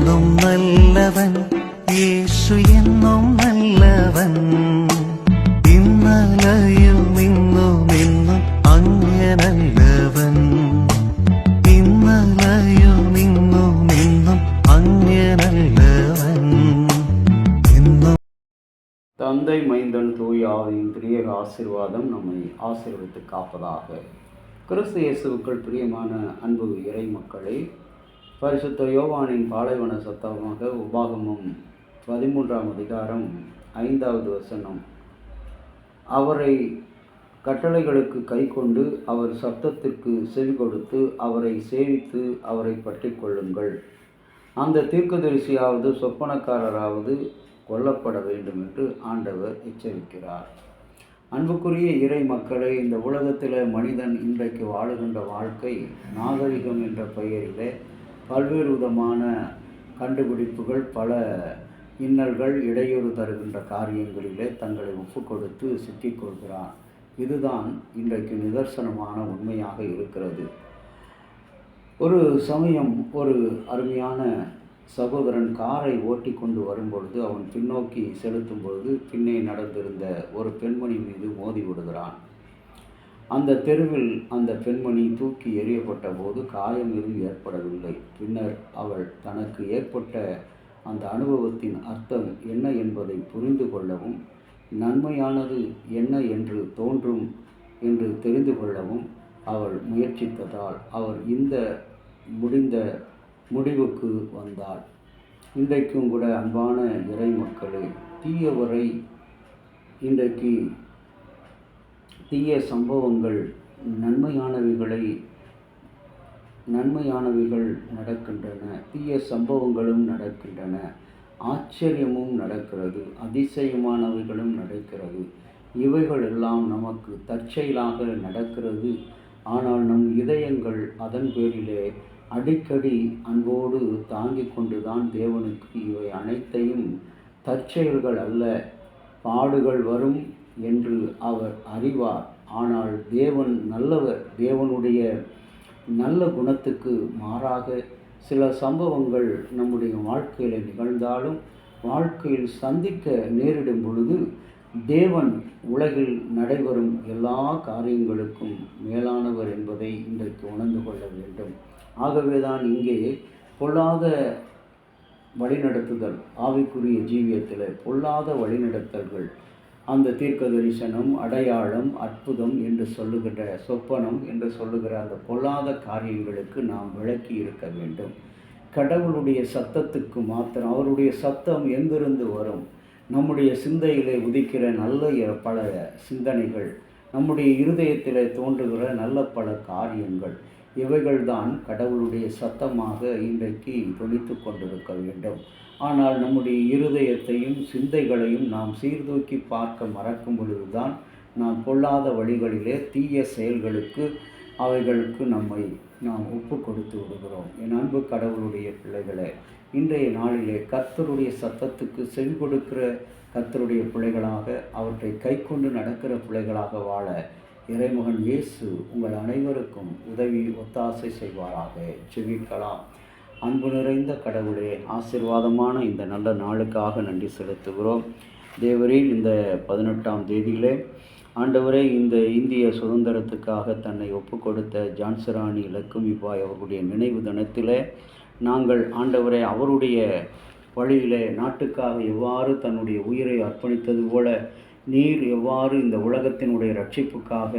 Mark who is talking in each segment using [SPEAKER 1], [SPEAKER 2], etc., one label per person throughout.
[SPEAKER 1] എന്നും നല്ലവൻ, യേശു എന്നും നല്ലവൻ. ഇന്നലെയും ഇന്നും എന്നും അങ്ങനല്ലവൻ. ഇന്നലെയും ഇന്നും എന്നും അങ്ങനല്ലവൻ.
[SPEAKER 2] தந்தை மைந்தன் தூய ஆவியின் திரியக ஆசீர்வாதம் நம்மை ஆசீர்வதித்து காப்பதாக. கிறிஸ்து இயேசுவுக்குள் பிரியமான அன்பு இறை மக்களே, பரிசுத்த யோவானின் பாலைவன சத்தமாக உபாகமம் 13ஆம் அதிகாரம் 5வது வசனம். அவரை கட்டளைகளுக்கு கை கொண்டு அவர் சத்தத்திற்கு செவி கொடுத்து அவரை சேவித்து அவரை பற்றி கொள்ளுங்கள். அந்த தீர்க்கதரிசியாவது சொப்பனக்காரராவது கொல்லப்பட வேண்டும் என்று ஆண்டவர் எச்சரிக்கிறார். அன்புக்குரிய இறை மக்களே, இந்த உலகத்தில் மனிதன் இன்றைக்கு வாழுகின்ற வாழ்க்கை நாகரிகம் என்ற பெயரிலே பல்வேறு விதமான கண்டுபிடிப்புகள், பல இன்னல்கள், இடையூறு தருகின்ற காரியங்களிலே தங்களை ஒப்பு கொடுத்து சிக்கிக்கொள்கிறான். இதுதான் இன்றைக்கு நிதர்சனமான உண்மையாக இருக்கிறது. ஒரு சமயம் ஒரு அருமையான சகோதரன் காரை ஓட்டி கொண்டு வரும்பொழுது அவன் பின்னோக்கி செலுத்தும் பொழுது பின்னே நடந்திருந்த ஒரு பெண்மணி மீது மோதி விடுகிறான். அந்த தெருவில் அந்த பெண்மணி தூக்கி எறியப்பட்ட போது காயம் எதுவும் ஏற்படவில்லை. பின்னர் அவள் தனக்கு ஏற்பட்ட அந்த அனுபவத்தின் அர்த்தம் என்ன என்பதை புரிந்து கொள்ளவும், நன்மையானது என்ன என்று தோன்றும் என்று தெரிந்து கொள்ளவும் அவள் முயற்சித்ததால் அவர் இந்த முடிவுக்கு வந்தாள். இன்றைக்கும் கூட அன்பான இறை மக்களே, தீயவரை இன்றைக்கு தீய சம்பவங்கள் நன்மையானவைகள் நடக்கின்றன, தீய சம்பவங்களும் நடக்கின்றன, ஆச்சரியமும் நடக்கிறது, அதிசயமானவைகளும் நடக்கிறது. இவைகள் எல்லாம் நமக்கு தற்செயலாக நடக்கிறது. ஆனால் நம் இதயங்கள் அதன் பேரிலே அடிக்கடி அன்போடு தாங்கிக் கொண்டுதான் தேவனுக்கு இவை அனைத்தையும் தற்செயல்கள் அல்ல, பாடுகள் வரும் என்று அவர் அறிவார். ஆனால் தேவன் நல்லவர். தேவனுடைய நல்ல குணத்துக்கு மாறாக சில சம்பவங்கள் நம்முடைய வாழ்க்கையில் நிகழ்ந்தாலும், வாழ்க்கையில் சந்திக்க நேரிடும் பொழுது தேவன் உலகில் நடைபெறும் எல்லா காரியங்களுக்கும் மேலானவர் என்பதை இன்றைக்கு உணர்ந்து கொள்ள வேண்டும். ஆகவேதான் இங்கே பொல்லாத வழிநடத்துதல், ஆவிக்குரிய ஜீவியத்தில் பொல்லாத வழிநடத்தல்கள், அந்த தீர்க்க தரிசனம், அடையாளம், அற்புதம் என்று சொல்லுகின்ற, சொப்பனம் என்று சொல்லுகிற அந்த பொல்லாத காரியங்களுக்கு நாம் விளக்கி இருக்க வேண்டும். கடவுளுடைய சத்தத்துக்கு மாத்திரம், அவருடைய சத்தம் எங்கிருந்து வரும்? நம்முடைய சிந்தையிலே உதிக்கிற நல்ல பல சிந்தனைகள், நம்முடைய இருதயத்திலே தோன்றுகிற நல்ல பல காரியங்கள், இவைகள்தான் கடவுளுடைய சத்தமாக இன்றைக்கு தொனித்து கொண்டிருக்க வேண்டும். ஆனால் நம்முடைய இருதயத்தையும் சிந்தைகளையும் நாம் சீர்தூக்கி பார்க்க மறக்கும் பொழுதுதான் நாம் பொல்லாத வழிகளிலே தீய செயல்களுக்கு, அவைகளுக்கு நாம் ஒப்பு கொடுத்து விடுகிறோம். என் அன்பு கடவுளுடைய பிள்ளைகளே, இன்றைய நாளிலே கர்த்தருடைய சத்தத்துக்கு செவி கொடுக்கிற கர்த்தருடைய பிள்ளைகளாக, அவற்றை கை கொண்டு நடக்கிற பிள்ளைகளாக வாழ இறைமகன் இயேசு உங்கள் அனைவருக்கும் உதவி ஒத்தாசை செய்வாராக. ஜெபிக்கலாம். அன்பு நிறைந்த கடவுளே, ஆசீர்வாதமான இந்த நல்ல நாளுக்காக நன்றி செலுத்துகிறோம். தேவரீர், இந்த 18ஆம் தேதியிலே ஆண்டவரே, இந்த இந்திய சுதந்திரத்துக்காக தன்னை ஒப்பு கொடுத்த ஜான்சிராணி லக்குமிபாய் அவர்களுடைய நினைவு தினத்திலே நாங்கள் ஆண்டவரே அவருடைய வழியிலே நாட்டுக்காக எவ்வாறு தன்னுடைய உயிரை அர்ப்பணித்தது போல நீர் எவ்வாறு இந்த உலகத்தினுடைய ரட்சிப்புக்காக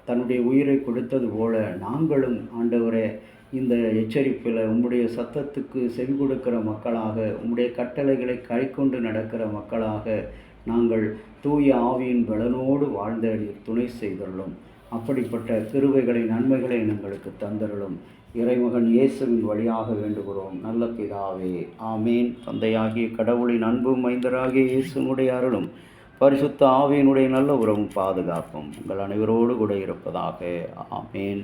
[SPEAKER 2] தன்னுடைய உயிரை கொடுத்தது போல நாங்களும் ஆண்டவரே இந்த எச்சரிப்பில் உம்முடைய சத்தத்துக்கு செவி கொடுக்கிற மக்களாக, உம்முடைய கட்டளைகளை கை கொண்டு நடக்கிற மக்களாக நாங்கள் தூய ஆவியின் பலனோடு வாழ்ந்த நீர் துணை செய்தருளும். அப்படிப்பட்ட கிருபைகளை, நன்மைகளை எங்களுக்கு தந்தருளும். இறைமகன் இயேசுவின் வழியாக வேண்டுகிறோம் நல்ல பிதாவே, ஆமேன். தந்தையாகிய கடவுளின் அன்பும் மைந்தராகிய இயேசுனுடைய அருளும் பரிசுத்த ஆவியினுடைய நல்ல உறவும் பாதுகாப்பும் உங்கள் அனைவரோடு கூட இருப்பதாக. ஆமேன்.